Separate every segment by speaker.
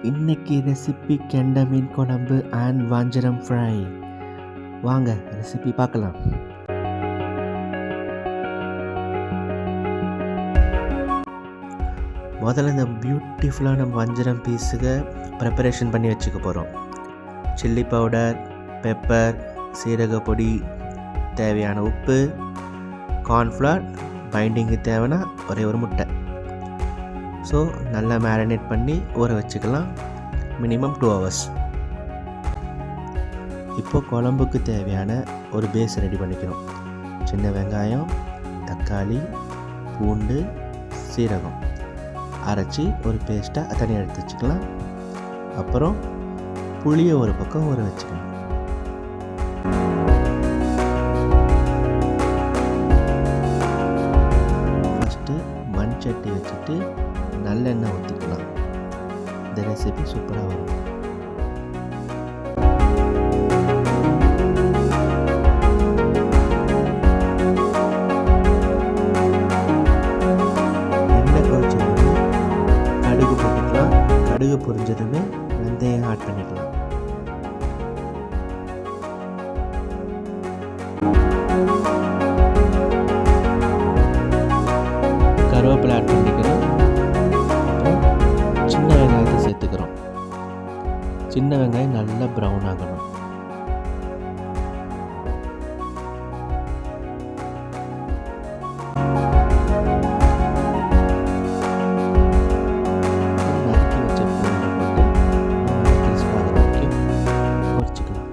Speaker 1: இன்னைக்கு ரெசிபி கெண்டை மீன் குழம்பு அண்ட் வஞ்சரம் ஃப்ரை. வாங்க ரெசிபி பார்க்கலாம். முதல்ல இந்த பியூட்டிஃபுல்லான வஞ்சரம் பீஸுக்கு ப்ரிப்பரேஷன் பண்ணி வச்சுக்க போகிறோம். சில்லி பவுடர், பெப்பர், சீரக பொடி, தேவையான உப்பு, கார்ன்ஃப்ளவர், பைண்டிங்கு தேவைன்னா ஒரே ஒரு முட்டை. ஸோ நல்லா மேரினேட் பண்ணி ஊற வச்சுக்கலாம், மினிமம் 2 hours. இப்போது குழம்புக்கு தேவையான ஒரு பேஸ் ரெடி பண்ணிக்கிறோம். சின்ன வெங்காயம், தக்காளி, பூண்டு, சீரகம் அரைச்சி ஒரு பேஸ்ட்டாக தனியாக எடுத்து வச்சுக்கலாம். அப்புறம் புளியை ஒரு பக்கம் ஊற வச்சுக்கணும். ஃபஸ்ட்டு மண் சட்டி வச்சுட்டு நல்லெண்ணெய் ஊற்றிக்கலாம். இந்த ரெசிபி சூப்பராக வரும். எண்ணெய் கொதிச்சதுமே கடுகு போட்டுக்கலாம். கடுகு பொரிஞ்சதுமே வெந்தயம் ஆட் பண்ணிக்கலாம். கருவேப்பிலை ஆட் பண்ணிக்கலாம். சின்ன வெங்காயத்தை சேர்த்துக்கிறோம். சின்ன வெங்காயம் நல்லா ப்ரௌன் ஆகணும். நறுக்கி வச்ச பூண்டை போட்டு கிறிஸ்பாக வரைக்கும் பொரிச்சுக்கலாம்.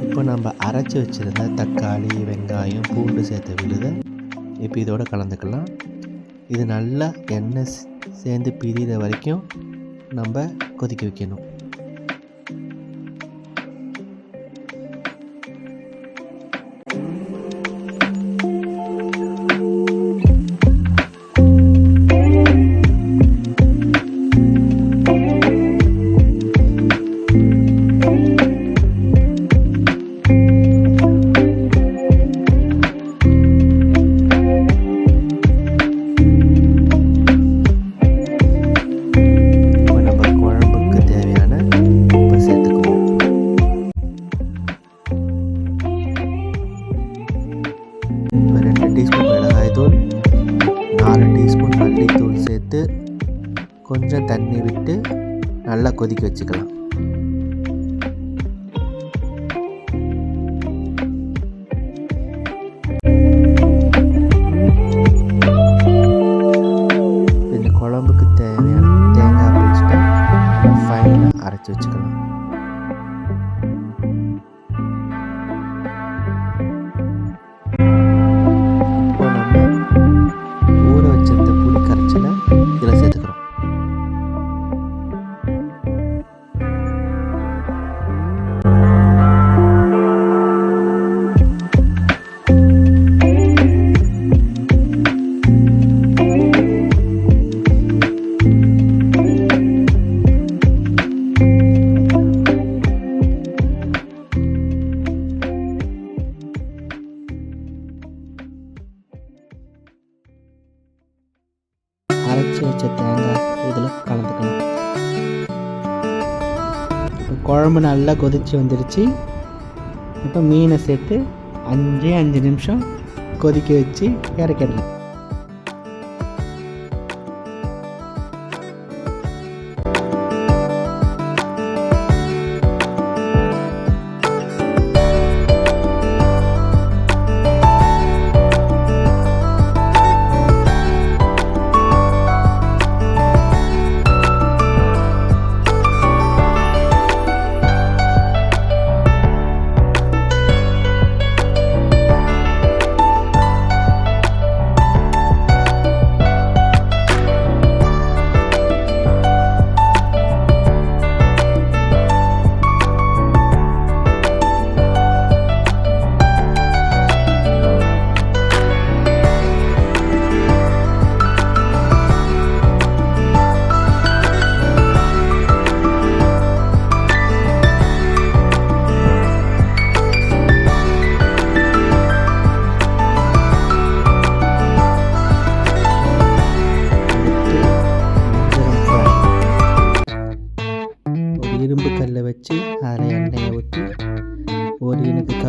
Speaker 1: இப்போ நம்ம அரைச்சி வச்சுருந்த தக்காளி, வெங்காயம், பூண்டு சேர்த்த விழுதை இப்போ இதோடு கலந்துக்கலாம். இது நல்லா எண்ணெய் சேர்ந்து பிரிகிற வரைக்கும் நம்ம கொதிக்க வைக்கணும். டீஸ்பூன் மிளகாய்த்தூள், 4 டீஸ்பூன் மல்லித்தூள் சேர்த்து கொஞ்சம் தண்ணி விட்டு நல்லா கொதிக்க வச்சுக்கலாம். இந்த குழம்புக்கு தேவையான தேங்காய் பேஸ்ட்டை ஃபைனாக அரைச்சி வச்சுக்கலாம். அரைச்சி வச்ச தேங்காய் இதில் கலந்துக்கலாம். இப்போ குழம்பு நல்லா கொதித்து வந்துடுச்சு. இப்போ மீனை சேர்த்து 5 நிமிஷம் கொதிக்க வச்சு இறக்கிடலாம்.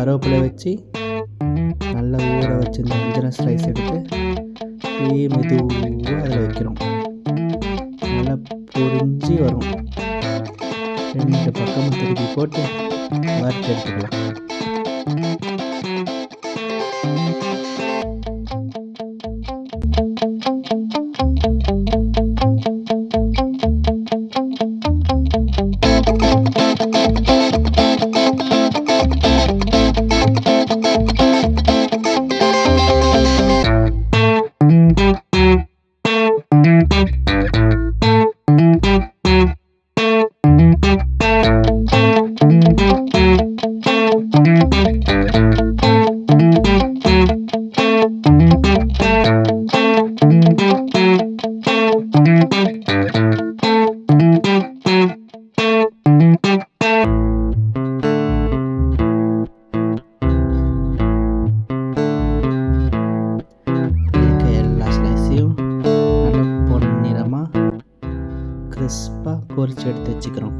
Speaker 1: கருவேப்பிலை வச்சு நல்லா ஊற வச்சு இந்த வஞ்சரம் ஸ்லைஸ் எடுத்து அப்படியே மெதுவாக அதில் வைக்கிறோம். நல்லா பொரிஞ்சு வரும். 2 பக்கமும் திருப்பி போட்டு வறுத்து எடுத்துக்கலாம். கிறிஸ்பாக பொரிச்சு எடுத்து வச்சுக்கிறோம்.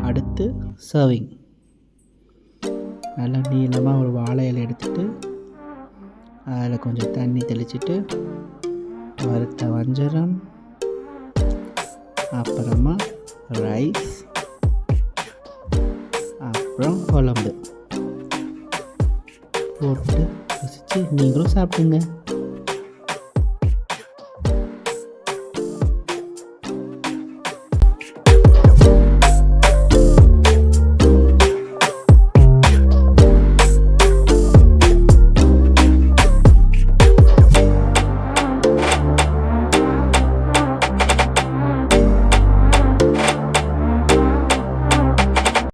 Speaker 1: அடுத்து சர்விங். நல்லா நீளமாக ஒரு வாழை இலை எடுத்துகிட்டு அதில் கொஞ்சம் தண்ணி தெளிச்சிட்டு வறுத்த வஞ்சரம், அப்புறமா ரைஸ், அப்புறம் குழம்பு போட்டு ருசிச்சு நீங்களும் சாப்பிடுங்க.